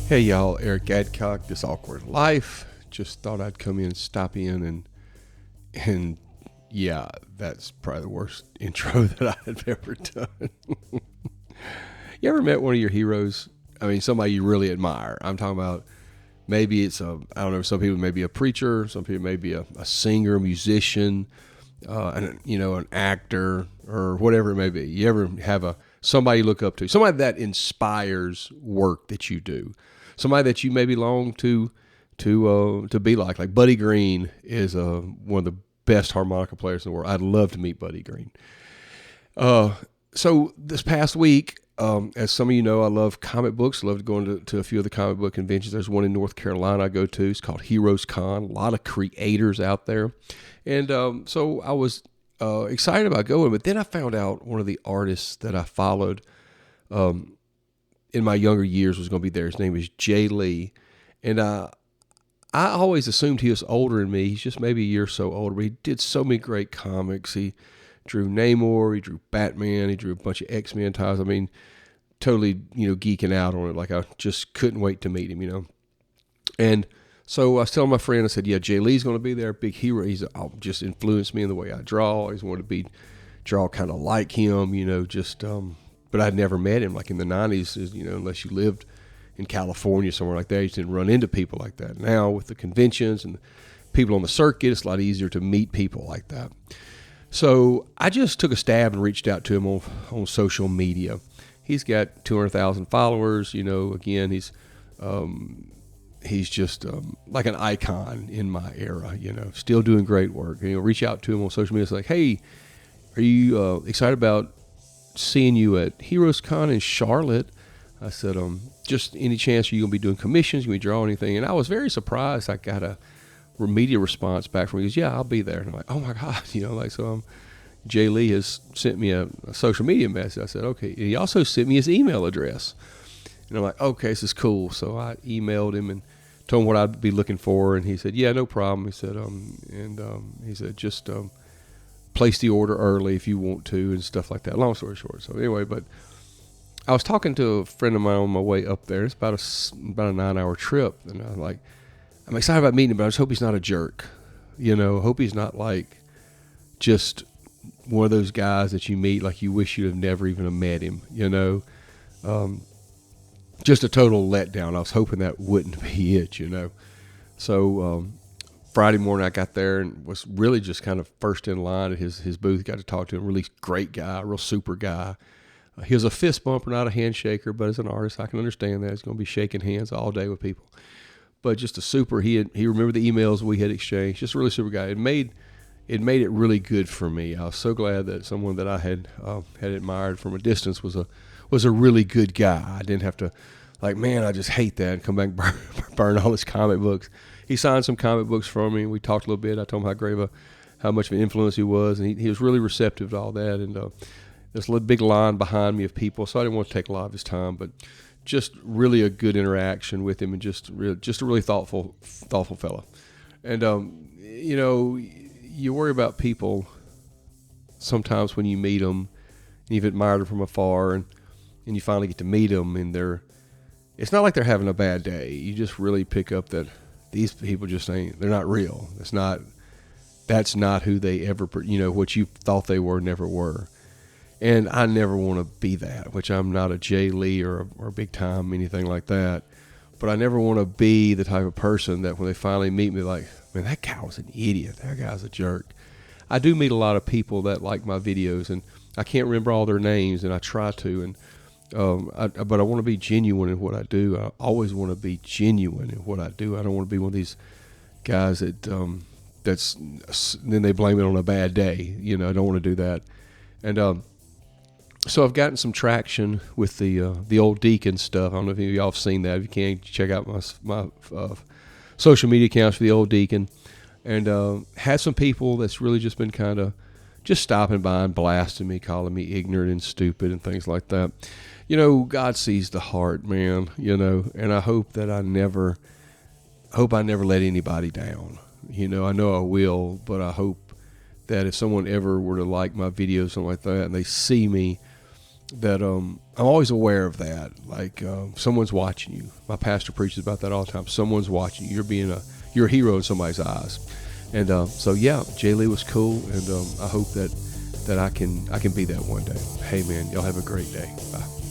Hey y'all, Eric Adcock, This Awkward Life. Just thought I'd come in and stop in and yeah, that's probably the worst intro that I've ever done. You ever met one of your heroes? I mean, somebody you really admire. I'm talking about maybe it's I don't know, some people may be a preacher, some people may be a singer, musician, an actor or whatever it may be. You ever have somebody you look up to, somebody that inspires work that you do, somebody that you maybe long to be like Buddy Green is one of the best harmonica players in the world. I'd love to meet Buddy Green. So this past week, as some of you know, I love comic books. I love going to a few of the comic book conventions. There's one in North Carolina I go to. It's called Heroes Con. A lot of creators out there. And so I was excited about going. But then I found out one of the artists that I followed in my younger years was going to be there. His name is Jae Lee. And I always assumed he was older than me. He's just maybe a year or so older. But he did so many great comics. He drew Namor, he drew Batman, he drew a bunch of X-Men titles. I mean, totally, geeking out on it. Like, I just couldn't wait to meet him, And so I was telling my friend, I said, yeah, Jae Lee's going to be there, big hero. He's just influenced me in the way I draw. He's wanted to draw kind of like him, but I'd never met him. Like in the 90s, unless you lived in California, somewhere like that, you just didn't run into people like that. Now with the conventions and people on the circuit, it's a lot easier to meet people like that. So I just took a stab and reached out to him on social media. He's got 200,000 followers. Again, he's just like an icon in my era. Still doing great work. Reach out to him on social media. It's like, hey, are you excited about seeing you at Heroes Con in Charlotte? I said, just any chance you're gonna be doing commissions? You gonna draw anything? And I was very surprised. I got a media response back from him. He goes, yeah, I'll be there. And I'm like, oh my God, Jae Lee has sent me a social media message. I said, okay. And he also sent me his email address. And I'm like, okay, this is cool. So I emailed him and told him what I'd be looking for. And he said, yeah, no problem. He said, he said, just place the order early if you want to and stuff like that. Long story short. So anyway, but I was talking to a friend of mine on my way up there. It's about a 9-hour trip. And I'm excited about meeting him, but I just hope he's not a jerk. Hope he's not like just one of those guys that you meet like you wish you'd have never even met him. Just a total letdown. I was hoping that wouldn't be it. So Friday morning I got there and was really just kind of first in line at his booth. Got to talk to him. Really great guy, real super guy. He was a fist bumper, not a handshaker, but as an artist, I can understand that. He's going to be shaking hands all day with people. But just a super. He remembered the emails we had exchanged. Just a really super guy. It made it really good for me. I was so glad that someone that I had admired from a distance was a really good guy. I didn't have to, like, man, I just hate that and come back and burn all his comic books. He signed some comic books for me. We talked a little bit. I told him how much of an influence he was, and he was really receptive to all that. And there's a big line behind me of people, so I didn't want to take a lot of his time, but just really a good interaction with him, and just a really thoughtful fella. And you worry about people sometimes when you meet them, and you've admired them from afar, and you finally get to meet them, and it's not like they're having a bad day. You just really pick up that these people they're not real. That's not who they ever, what you thought they were, never were. And I never want to be that, which I'm not a Jae Lee or a big time, anything like that. But I never want to be the type of person that when they finally meet me, like, man, that guy was an idiot. That guy's a jerk. I do meet a lot of people that like my videos, and I can't remember all their names, and I try to. But I want to be genuine in what I do. I always want to be genuine in what I do. I don't want to be one of these guys then they blame it on a bad day. I don't want to do that. And so I've gotten some traction with the old deacon stuff. I don't know if any of y'all have seen that. If you can, check out my social media accounts for the old deacon. And had some people that's really just been kind of just stopping by and blasting me, calling me ignorant and stupid and things like that. God sees the heart, man, and I hope that I never let anybody down. I know I will, but I hope that if someone ever were to like my videos, something like that, and they see me that I'm always aware of that. Like someone's watching you. My pastor preaches about that all the time. Someone's watching you. You're a hero in somebody's eyes. And so yeah, Jae Lee was cool, and I hope that I can be that one day. Hey man, y'all have a great day. Bye.